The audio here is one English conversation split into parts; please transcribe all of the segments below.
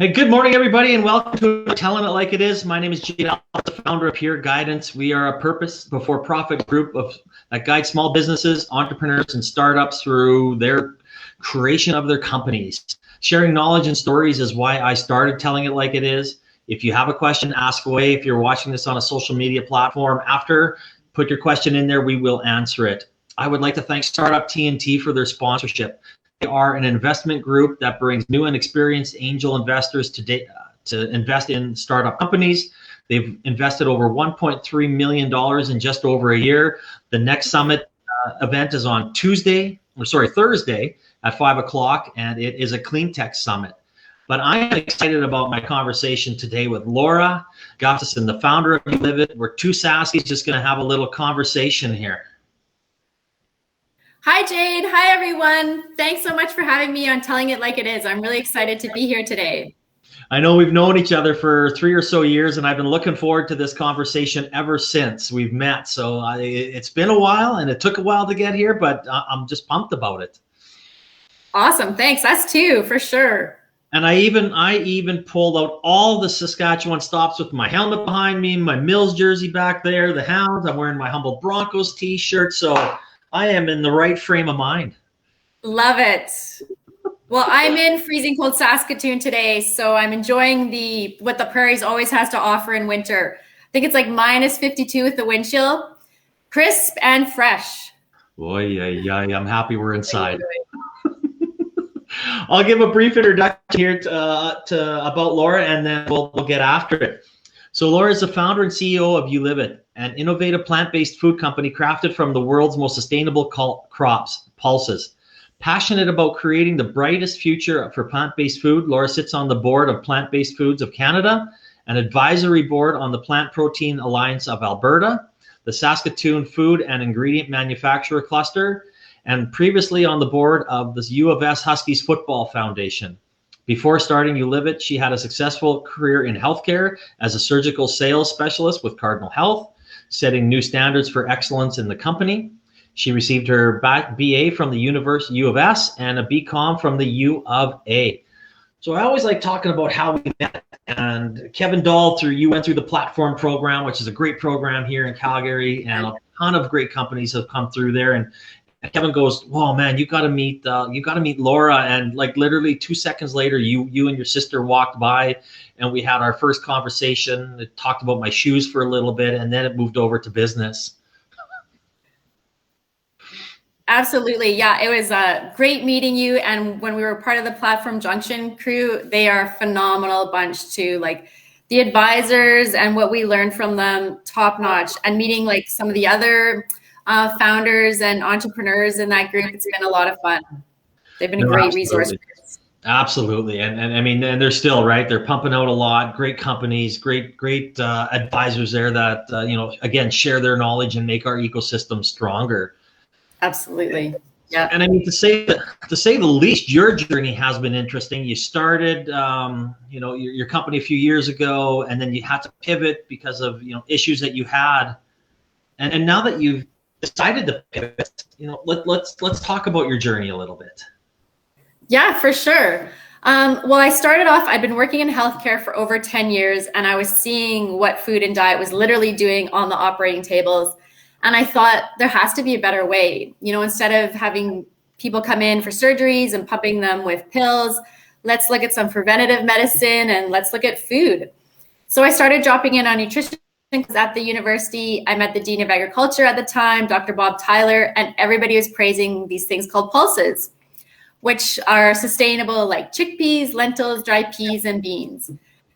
Hey, good morning, everybody, and welcome to Telling It Like It Is. My name is Jade, the founder of Pure Guidance. We are a purpose before profit group that guides small businesses, entrepreneurs, and startups through their creation of their companies. Sharing knowledge and stories is why I started Telling It Like It Is. If you have a question, ask away. If you're watching this on a social media platform after, put your question in there. We will answer it. I would like to thank Startup TNT for their sponsorship. They are an investment group that brings new and experienced angel investors to invest in startup companies. They've invested over $1.3 million in just over a year. The next summit event is on Thursday at 5 o'clock, and it is a clean tech summit. But I am excited about my conversation today with Laura Gustafson, the founder of Ulivit. We're two sassies just going to have a little conversation here. Hi, Jade. Hi, everyone. Thanks so much for having me on Telling It Like It Is. I'm really excited to be here today. I know we've known each other for 3 or so years, and I've been looking forward to this conversation ever since we've met. So it's been a while, and it took a while to get here, but I'm just pumped about it. Awesome. Thanks. Us too, for sure. And I even pulled out all the Saskatchewan stops with my helmet behind me, my Mills jersey back there, the Hounds. I'm wearing my Humble Broncos t-shirt. So I am in the right frame of mind. Love it. Well, I'm in freezing cold Saskatoon today, so I'm enjoying what the prairies always has to offer in winter. I think it's like minus 52 with the wind chill. Crisp and fresh. Boy, yeah, I'm happy we're inside. I'll give a brief introduction here about Laura, and then we'll get after it. So Laura is the founder and CEO of Ulivit, an innovative plant-based food company crafted from the world's most sustainable crops, pulses. Passionate about creating the brightest future for plant-based food, Laura sits on the board of Plant-Based Foods of Canada, an advisory board on the Plant Protein Alliance of Alberta, the Saskatoon Food and Ingredient Manufacturer Cluster, and previously on the board of the U of S Huskies Football Foundation. Before starting Ulivit, she had a successful career in healthcare as a surgical sales specialist with Cardinal Health, setting new standards for excellence in the company. She received her BA from the U of S and a BCom from the U of A. So I always like talking about how we met. And Kevin Dahl, you went through the Platform program, which is a great program here in Calgary, and a ton of great companies have come through there. And Kevin goes, "Whoa, man, you got to meet Laura." And like literally 2 seconds later, you and your sister walked by, and we had our first conversation. It talked about my shoes for a little bit, and then it moved over to business. Absolutely. Yeah, it was great meeting you. And when we were part of the Platform Junction crew, they are a phenomenal bunch too. Like the advisors and what we learned from them, top notch. And meeting like some of the other founders and entrepreneurs in that group, it's been a lot of fun. They've been a great resource. Absolutely. And I mean, and they're still right. They're pumping out a lot. Great companies, great advisors there that, again, share their knowledge and make our ecosystem stronger. Absolutely. Yeah. And I mean, to say the least, your journey has been interesting. You started, your company a few years ago, and then you had to pivot because of, issues that you had. And now that you've decided to pivot, let's talk about your journey a little bit. Yeah, for sure. Well, I started off, I've been working in healthcare for over 10 years, and I was seeing what food and diet was literally doing on the operating tables. And I thought there has to be a better way, instead of having people come in for surgeries and pumping them with pills, let's look at some preventative medicine and let's look at food. So I started dropping in on nutrition because at the university, I met the Dean of Agriculture at the time, Dr. Bob Tyler, and everybody was praising these things called pulses, which are sustainable like chickpeas, lentils, dry peas, and beans.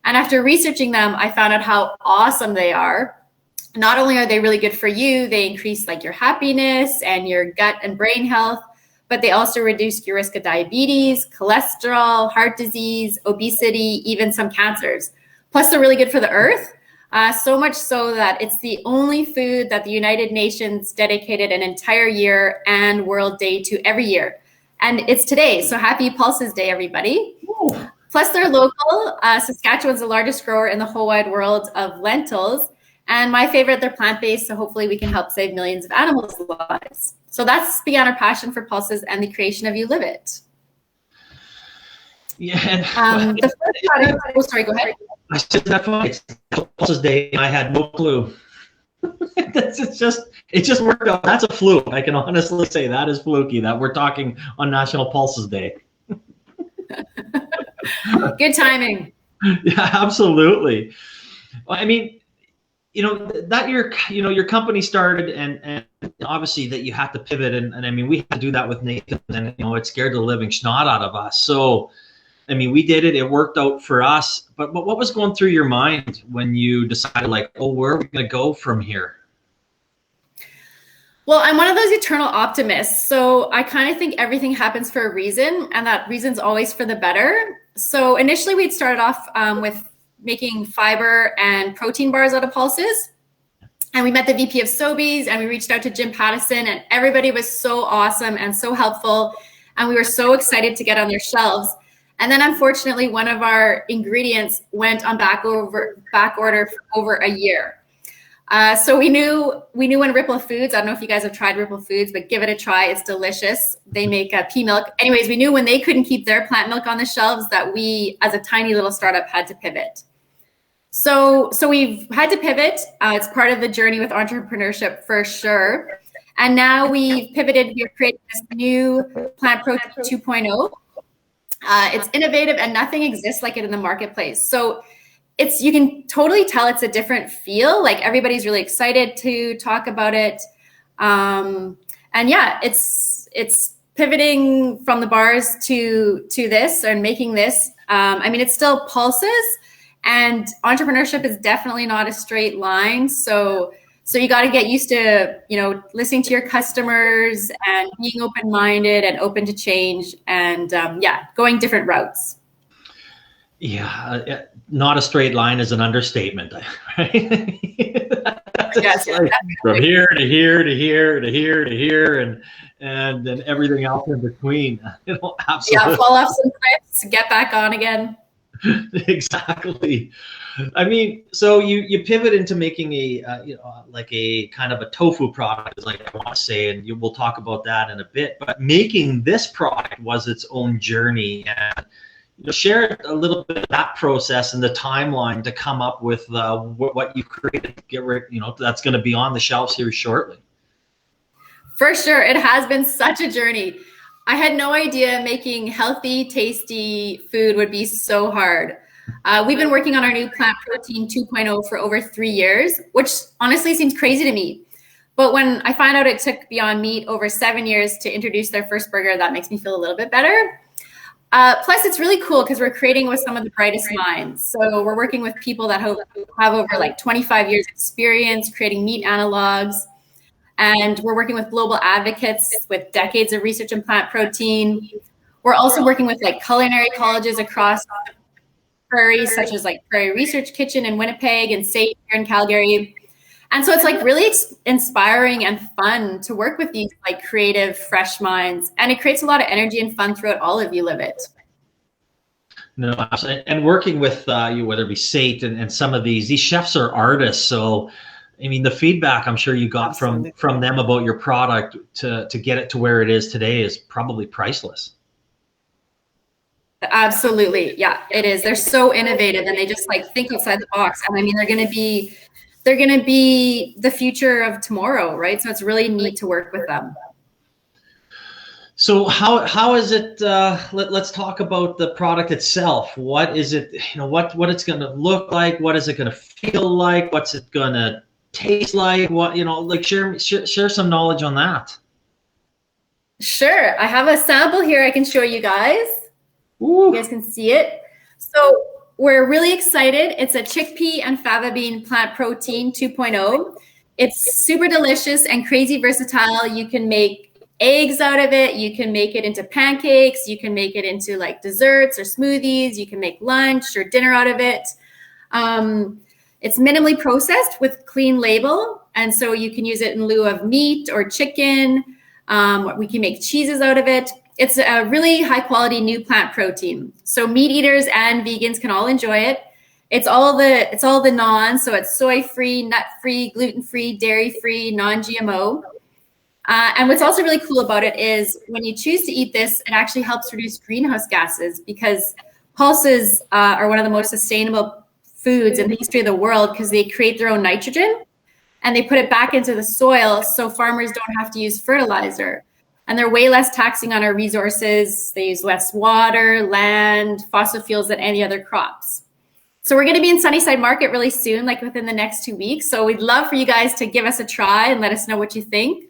And after researching them, I found out how awesome they are. Not only are they really good for you, they increase like your happiness and your gut and brain health, but they also reduce your risk of diabetes, cholesterol, heart disease, obesity, even some cancers. Plus, they're really good for the earth. So much so that it's the only food that the United Nations dedicated an entire year and World Day to every year. And it's today. So happy Pulses Day, everybody. Ooh. Plus, they're local. Saskatchewan's the largest grower in the whole wide world of lentils. And my favorite, they're plant-based, so hopefully we can help save millions of animals' lives. So that's began our passion for pulses and the creation of Ulivit. Yeah. And, The first product, oh, sorry, go ahead. I said that funny. It's Pulse's Day, and I had no clue. It just worked out. That's a fluke. I can honestly say that is fluky that we're talking on National Pulses Day. Good timing. Yeah, absolutely. I mean, that your company started, and obviously that you had to pivot, and I mean, we had to do that with Nathan, and it scared the living snot out of us. So, I mean, we did it. It worked out for us. But what was going through your mind when you decided, like, oh, where are we going to go from here? Well, I'm one of those eternal optimists. So I kind of think everything happens for a reason, and that reason's always for the better. So initially we'd started off with making fiber and protein bars out of pulses. And we met the VP of Sobeys, and we reached out to Jim Pattison, and everybody was so awesome and so helpful. And we were so excited to get on their shelves. And then unfortunately, one of our ingredients went on back order for over a year. So we knew when Ripple Foods, I don't know if you guys have tried Ripple Foods, but give it a try. It's delicious. They make pea milk. Anyways, we knew when they couldn't keep their plant milk on the shelves that we, as a tiny little startup, had to pivot. So we've had to pivot. It's part of the journey with entrepreneurship for sure. And now we've pivoted. We've created this new plant protein 2.0. It's innovative and nothing exists like it in the marketplace. So you can totally tell it's a different feel. Like everybody's really excited to talk about it. And yeah, it's pivoting from the bars to this and making this. I mean, it's still pulses, and entrepreneurship is definitely not a straight line. So you got to get used to, listening to your customers and being open-minded and open to change, and going different routes. Yeah, not a straight line is an understatement, right? Yes, like from here to here to here to here to here, and then everything else in between. Absolutely. Yeah, fall off some cliffs, get back on again. Exactly. I mean, so you pivot into making like a kind of a tofu product, like I want to say, and we'll talk about that in a bit. But making this product was its own journey, and share a little bit of that process and the timeline to come up with what you created. That's going to be on the shelves here shortly. For sure, it has been such a journey. I had no idea making healthy, tasty food would be so hard. We've been working on our new plant protein 2.0 for over 3 years, which honestly seems crazy to me. But when I find out it took Beyond Meat over 7 years to introduce their first burger, that makes me feel a little bit better. Plus, it's really cool because we're creating with some of the brightest minds. So we're working with people that have over like 25 years experience creating meat analogs. And we're working with global advocates with decades of research in plant protein. We're also working with like culinary colleges across the prairies, such as like Prairie Research Kitchen in Winnipeg and SAFE here in Calgary. And so it's like really inspiring and fun to work with these like creative, fresh minds. And it creates a lot of energy and fun throughout all of ulivit. No, absolutely. And working with whether it be SAFE and some of these chefs are artists. So, I mean, the feedback I'm sure you got from them about your product to get it to where it is today is probably priceless. Absolutely. Yeah, it is. They're so innovative and they just like think outside the box. And I mean, they're going to be the future of tomorrow, right? So it's really neat to work with them. So how is it? Let's talk about the product itself. What is it? What it's going to look like? What is it going to feel like? What's it going to taste like? What share some knowledge on that. Sure, I have a sample here I can show you guys. Ooh. You guys can see it. So we're really excited. It's a chickpea and fava bean plant protein 2.0. It's super delicious and crazy versatile. You can make eggs out of it. You can make it into pancakes. You can make it into like desserts or smoothies. You can make lunch or dinner out of it. It's minimally processed with clean label. And so you can use it in lieu of meat or chicken. We can make cheeses out of it. It's a really high quality new plant protein. So meat eaters and vegans can all enjoy it. It's all the non, so it's soy free, nut free, gluten free, dairy free, non-GMO. And what's also really cool about it is when you choose to eat this, it actually helps reduce greenhouse gases because Pulses are one of the most sustainable foods in the history of the world because they create their own nitrogen and they put it back into the soil so farmers don't have to use fertilizer. And they're way less taxing on our resources. They use less water, land, fossil fuels than any other crops. So we're going to be in Sunnyside Market really soon, like within the next 2 weeks. So we'd love for you guys to give us a try and let us know what you think.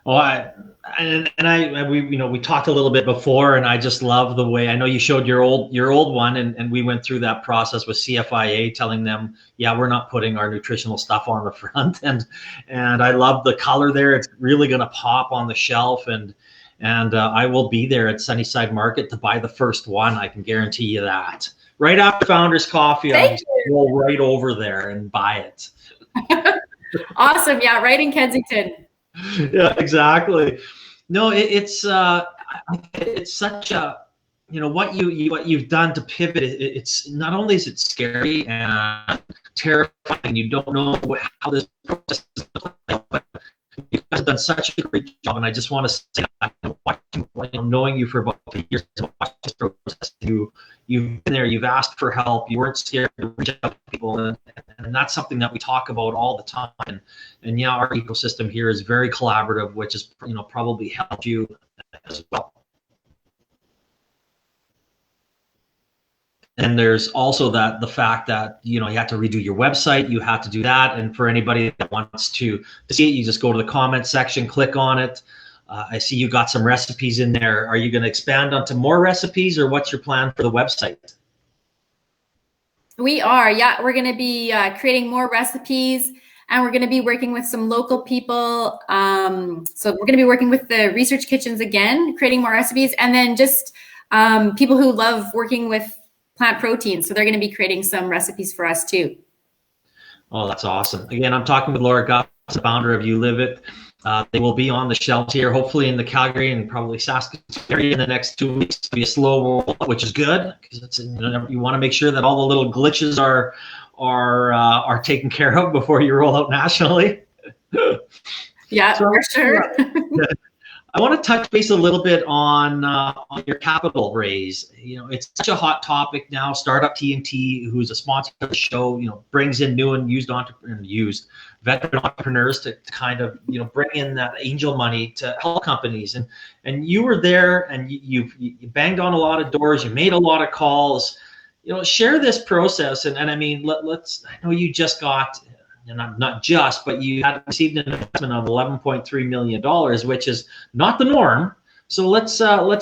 Well, we talked a little bit before, and I just love the way, I know you showed your old one, and we went through that process with CFIA, telling them, yeah, we're not putting our nutritional stuff on the front, and I love the color there. It's really going to pop on the shelf, and I will be there at Sunnyside Market to buy the first one. I can guarantee you that. Right after Founders Coffee, I'll go right over there and buy it. Awesome, yeah, right in Kensington. Yeah, exactly. No, it's such a, what you've done to pivot. It's not only is it scary and terrifying, you don't know how this process is going to play, but you guys have done such a great job. And I just want to say that, knowing you for about 8 years, watch this process. You've been there, you've asked for help, you weren't scared to reach out to people, and that's something that we talk about all the time. And yeah, our ecosystem here is very collaborative, which has probably helped you as well. And there's also the fact that you have to redo your website, you have to do that. And for anybody that wants to see it, you just go to the comment section, click on it. I see you got some recipes in there. Are you going to expand onto more recipes, or what's your plan for the website? We are, yeah. We're going to be creating more recipes, and we're going to be working with some local people. So we're going to be working with the research kitchens again, creating more recipes, and then just people who love working with plant protein. So they're going to be creating some recipes for us too. Oh, that's awesome. Again, I'm talking with Laura Gustafson, founder of ulivit. They will be on the shelves here, hopefully in the Calgary and probably Saskatoon area in the next 2 weeks. To be a slow roll, which is good, because you want to make sure that all the little glitches are taken care of before you roll out nationally. Yeah, so, for sure. I want to touch base a little bit on your capital raise. It's such a hot topic now. Startup TNT, who's a sponsor of the show, brings in new and used veteran entrepreneurs to kind of bring in that angel money to help companies. And you were there, and you banged on a lot of doors. You made a lot of calls. Share this process. And I mean, let's. I know you just got. And not just, but you had received an investment of $11.3 million, which is not the norm. So let's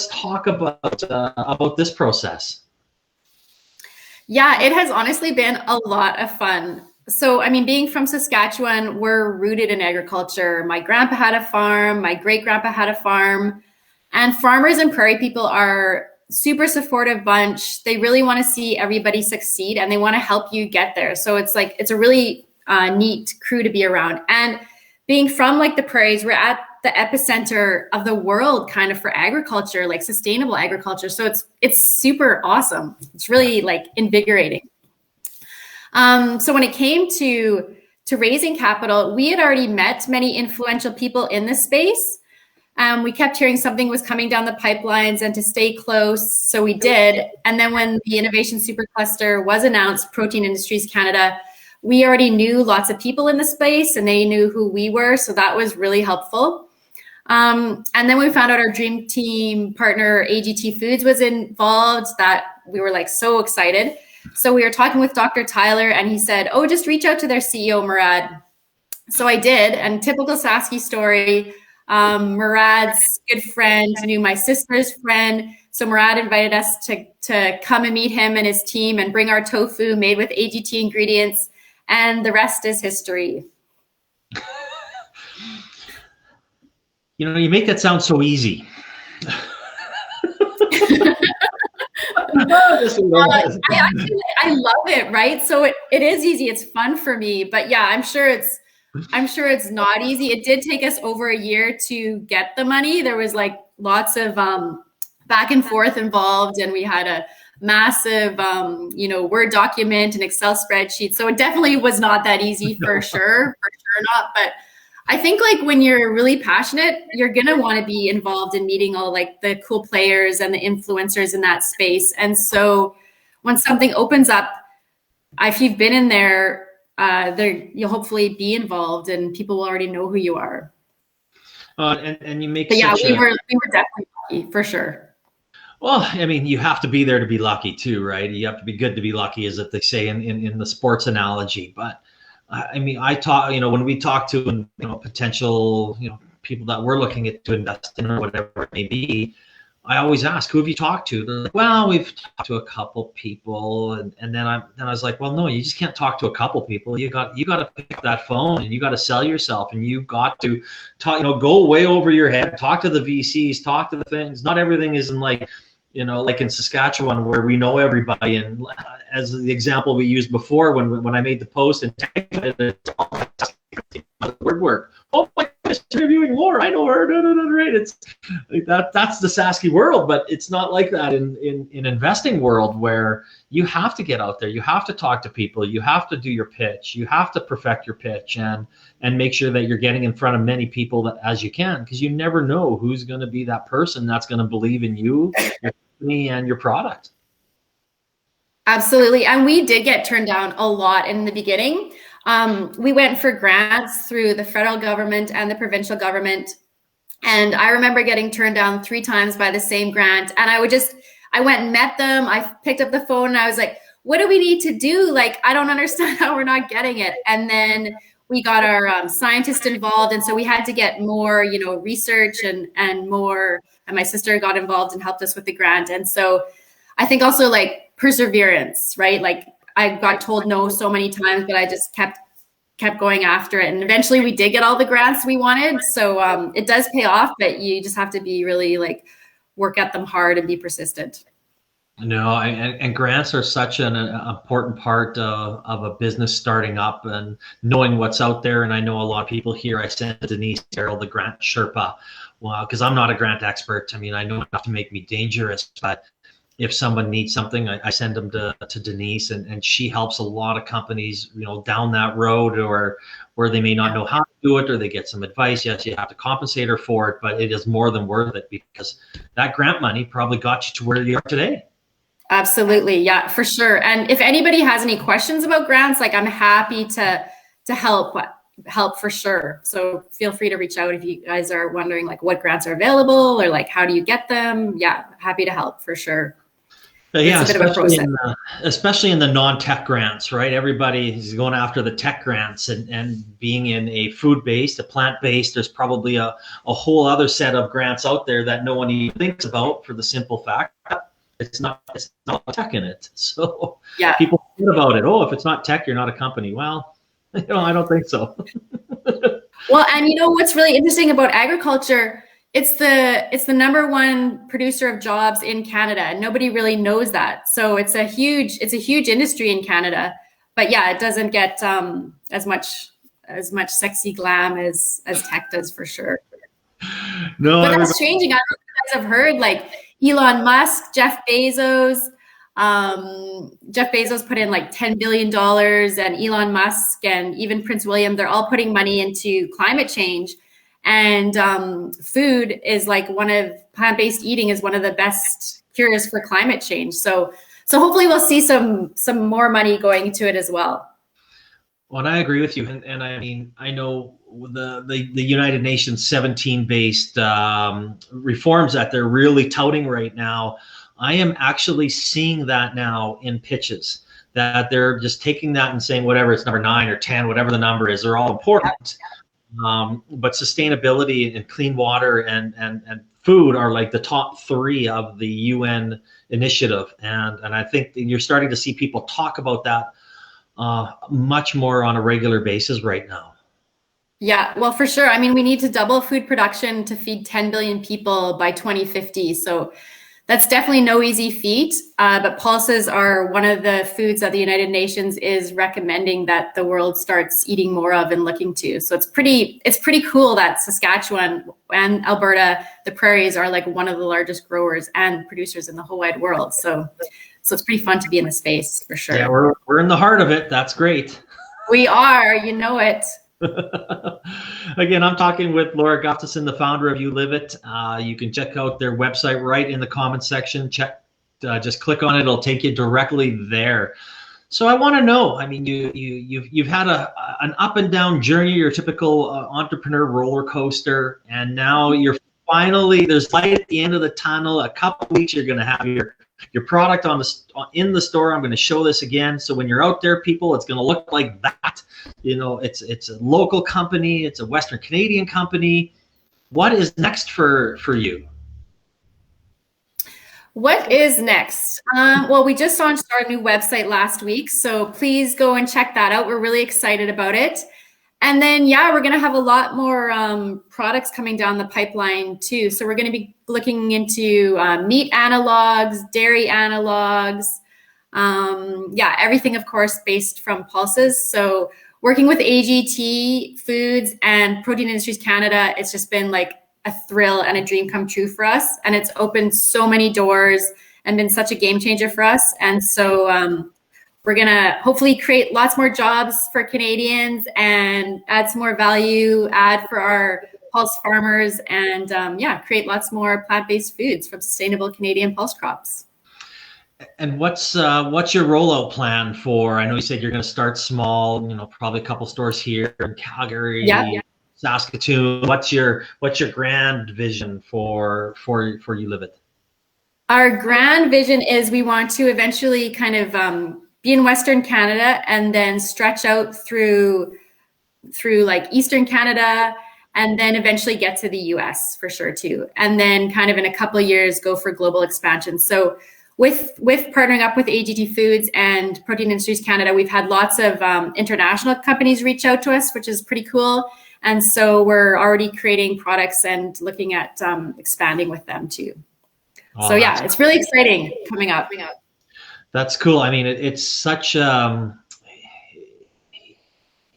talk about this process. Yeah, it has honestly been a lot of fun. So, I mean, being from Saskatchewan, we're rooted in agriculture. My grandpa had a farm, my great-grandpa had a farm, and farmers and prairie people are super supportive bunch. They really want to see everybody succeed, and they want to help you get there. So it's a really neat crew to be around. And being from the prairies, we're at the epicenter of the world kind of for agriculture, like sustainable agriculture. So it's super awesome. It's really invigorating. So when it came to raising capital, we had already met many influential people in this space. We kept hearing something was coming down the pipelines and to stay close. So we did. And then when the Innovation Supercluster was announced, Protein Industries Canada, we already knew lots of people in the space and they knew who we were. So that was really helpful. And then we found out our dream team partner, AGT Foods, was involved. That we were so excited. So we were talking with Dr. Tyler and he said, oh, just reach out to their CEO, Murad. So I did. And typical Sasky story, Murad's good friend knew my sister's friend. So Murad invited us to come and meet him and his team and bring our tofu made with AGT ingredients. And the rest is history. You make that sound so easy. I love it, right? So it is easy. It's fun for me, but yeah, I'm sure it's not easy. It did take us over a year to get the money. There was lots of back and forth involved, and we had a massive, Word document and Excel spreadsheet. So it definitely was not that easy for sure not. But I think like when you're really passionate, you're going to want to be involved in meeting all like the cool players and the influencers in that space. And so when something opens up, if you've been in there, you'll hopefully be involved and people will already know who you are. And you make but yeah, we were definitely lucky for sure. Well, I mean, you have to be there to be lucky too, right? You have to be good to be lucky, as if they say in the sports analogy. But I mean, I talk, when we talk to, potential, people that we're looking at to invest in or whatever it may be, I always ask, who have you talked to? They're like, well, we've talked to a couple people. And then I was like, well, no, you just can't talk to a couple people. You got to pick up that phone and you got to sell yourself, and you got to talk, go way over your head, talk to the VCs, talk to the things. Not everything is in like in Saskatchewan where we know everybody. And as the example we used before, when I made the post and it's all word work. Oh my gosh, interviewing Laura, I know her. Right? It's like that's the Sasky world, but it's not like that in investing world, where you have to get out there, you have to talk to people, you have to do your pitch, you have to perfect your pitch and make sure that you're getting in front of many people as you can, because you never know who's going to be that person that's going to believe in you, your company, and your product. Absolutely. And we did get turned down a lot in the beginning. We went for grants through the federal government and the provincial government. And I remember getting turned down 3 times by the same grant. And I went and met them. I picked up the phone and I was like, what do we need to do? Like, I don't understand how we're not getting it. And then we got our scientists involved. And so we had to get more, research and more, and my sister got involved and helped us with the grant. And so I think also like perseverance, right? Like I got told no so many times, but I just kept going after it. And eventually we did get all the grants we wanted. So it does pay off, but you just have to be really like work at them hard and be persistent. No, and grants are such an important part of a business starting up and knowing what's out there. And I know a lot of people here, I sent Denise Darrell, the grant Sherpa, well, because I'm not a grant expert. I mean, I know enough to make me dangerous, but if someone needs something, I send them to Denise, and she helps a lot of companies, down that road, or where they may not know how to do it, or they get some advice. Yes, you have to compensate her for it, but it is more than worth it, because that grant money probably got you to where you are today. Absolutely. Yeah, for sure. And if anybody has any questions about grants, like I'm happy to help for sure. So feel free to reach out if you guys are wondering like what grants are available or like how do you get them? Yeah, happy to help for sure. Yeah, especially in the non-tech grants, right? Everybody is going after the tech grants, and being in a food-based, a plant-based, there's probably a whole other set of grants out there that no one even thinks about, for the simple fact that it's not tech in it. So yeah, people think about it. Oh, if it's not tech, you're not a company. Well, I don't think so. Well, and what's really interesting about agriculture, it's the number 1 producer of jobs in Canada, and nobody really knows that. So it's a huge industry in Canada. But yeah, it doesn't get as much sexy glam as tech does, for sure. No, but that's changing. I don't know if you guys have heard, like Elon Musk, Jeff Bezos put in like $10 billion, and Elon Musk and even Prince William, they're all putting money into climate change. And food is like plant-based eating is one of the best cures for climate change. So hopefully we'll see some more money going into it as well. Well, and I agree with you. And I mean, I know the United Nations 17 based reforms that they're really touting right now. I am actually seeing that now in pitches, that they're just taking that and saying, whatever, it's number 9 or 10, whatever the number is, they're all important. But sustainability and clean water and food are like the top 3 of the UN initiative. And I think you're starting to see people talk about that much more on a regular basis right now. Yeah, well, for sure. I mean, we need to double food production to feed 10 billion people by 2050. So that's definitely no easy feat, but pulses are one of the foods that the United Nations is recommending that the world starts eating more of and looking to. So it's pretty cool that Saskatchewan and Alberta, the prairies, are like one of the largest growers and producers in the whole wide world. So it's pretty fun to be in the space, for sure. Yeah, we're in the heart of it. That's great. We are, you know it. Again, I'm talking with Laura Gustafson, the founder of ulivit. You can check out their website right in the comment section. Just click on it; it'll take you directly there. So I want to know. I mean, you've had an up and down journey, your typical entrepreneur roller coaster, and now you're finally, there's light at the end of the tunnel. A couple of weeks, you're going to have your product in the store. I'm going to show this again. So when you're out there, people, it's going to look like that. You know, it's a local company. It's a Western Canadian company. What is next for you? What is next? Well, we just launched our new website last week, so please go and check that out. We're really excited about it. And then, yeah, we're going to have a lot more products coming down the pipeline too. So we're going to be looking into meat analogs, dairy analogs, yeah, everything, of course, based from pulses. So working with AGT Foods and Protein Industries Canada, it's just been like a thrill and a dream come true for us. And it's opened so many doors and been such a game changer for us. And so we're going to hopefully create lots more jobs for Canadians and add some more value add for our pulse farmers and yeah, create lots more plant-based foods from sustainable Canadian pulse crops. And what's your rollout plan for? I know you said you're going to start small, you know, probably a couple stores here in Calgary, yeah. Saskatoon. What's your grand vision for ulivit? Our grand vision is we want to eventually kind of be in Western Canada and then stretch out through like Eastern Canada and then eventually get to the US for sure too. And then kind of in a couple of years go for global expansion. So with partnering up with AGT Foods and Protein Industries Canada, we've had lots of international companies reach out to us, which is pretty cool. And so we're already creating products and looking at expanding with them too. Oh, so yeah, it's really exciting coming up. That's cool. I mean, it's such, and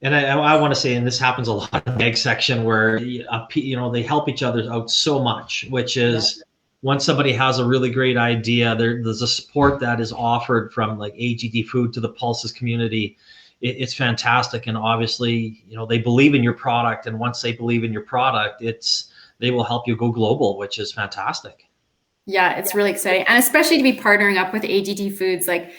I want to say, and this happens a lot in the egg section where, you know, they help each other out so much, which is once somebody has a really great idea, there's a support that is offered from like AGT Food to the Pulses community. It's fantastic. And obviously, you know, they believe in your product. And once they believe in your product, they will help you go global, which is fantastic. Yeah, it's really exciting. And especially to be partnering up with AGT Foods. Like,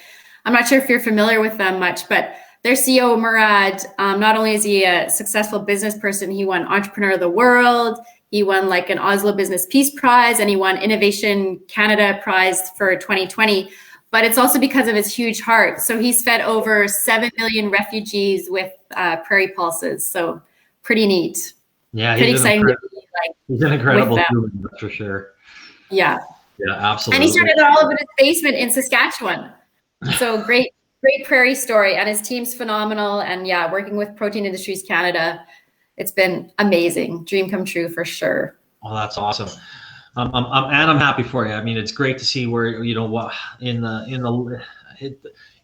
I'm not sure if you're familiar with them much, but their CEO, Murad, not only is he a successful business person, he won Entrepreneur of the World, he won like an Oslo Business Peace Prize, and he won Innovation Canada Prize for 2020. But it's also because of his huge heart. So he's fed over 7 million refugees with Prairie Pulses. So pretty neat. Yeah, pretty exciting to be like he's an incredible human, that's for sure. Yeah. Yeah, absolutely. And he started it all up in his basement in Saskatchewan. So great prairie story. And his team's phenomenal. And yeah, working with Protein Industries Canada, it's been amazing. Dream come true for sure. Oh, that's awesome. I'm happy for you. I mean, it's great to see where, you know, what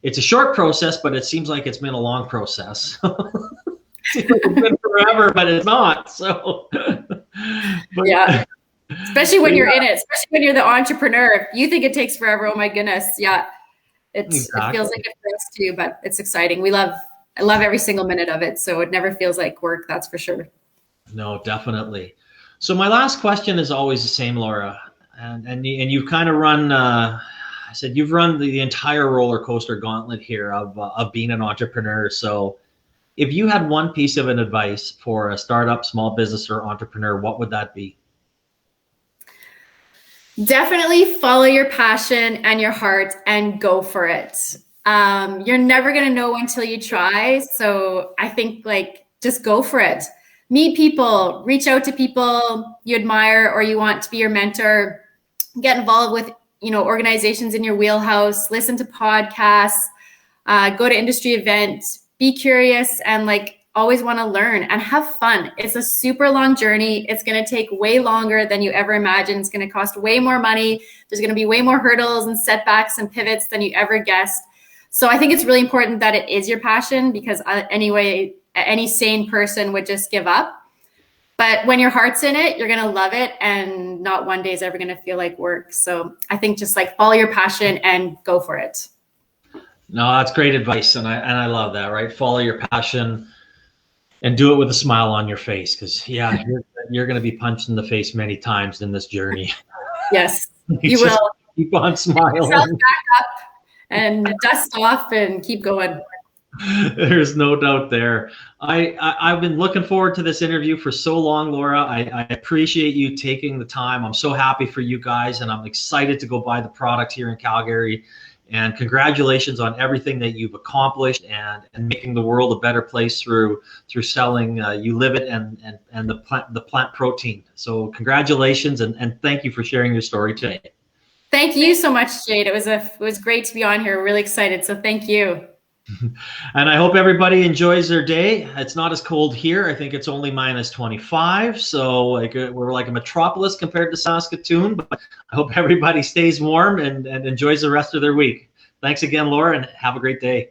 it's a short process, but it seems like it's been a long process. It's been forever, but it's not. So, yeah. Especially when you're in it, especially when you're the entrepreneur. If you think it takes forever, oh my goodness. Yeah. It feels like it for us too, but it's exciting. I love every single minute of it. So it never feels like work, that's for sure. No, definitely. So my last question is always the same, Laura, and you've kind of run. I said you've run the entire roller coaster gauntlet here of being an entrepreneur. So, if you had one piece of advice for a startup, small business, or entrepreneur, what would that be? Definitely follow your passion and your heart and go for it. You're never gonna know until you try. So I think like just go for it. Meet people, reach out to people you admire or you want to be your mentor, get involved with, you know, organizations in your wheelhouse, listen to podcasts, go to industry events, be curious and like always want to learn and have fun. It's a super long journey. It's going to take way longer than you ever imagined. It's going to cost way more money. There's going to be way more hurdles and setbacks and pivots than you ever guessed. So I think it's really important that it is your passion because anyway, any sane person would just give up. But when your heart's in it, you're going to love it. And not one day is ever going to feel like work. So I think just like follow your passion and go for it. No, that's great advice. And I love that, right? Follow your passion. And do it with a smile on your face, because yeah, you're going to be punched in the face many times in this journey. Yes, You you just will. keep on Pick yourself smiling. back up and dust off and keep going. There's no doubt there. I've been looking forward to this interview for so long, Laura. I appreciate you taking the time. I'm so happy for you guys, and I'm excited to go buy the product here in Calgary. And congratulations on everything that you've accomplished and making the world a better place through selling ulivit and the plant protein. So congratulations, and thank you for sharing your story today. Thank you so much, Jade. It was great to be on here. Really excited. So thank you. And I hope everybody enjoys their day. It's not as cold here. I think it's only -25. So like we're like a metropolis compared to Saskatoon. But I hope everybody stays warm and enjoys the rest of their week. Thanks again, Laura, and have a great day.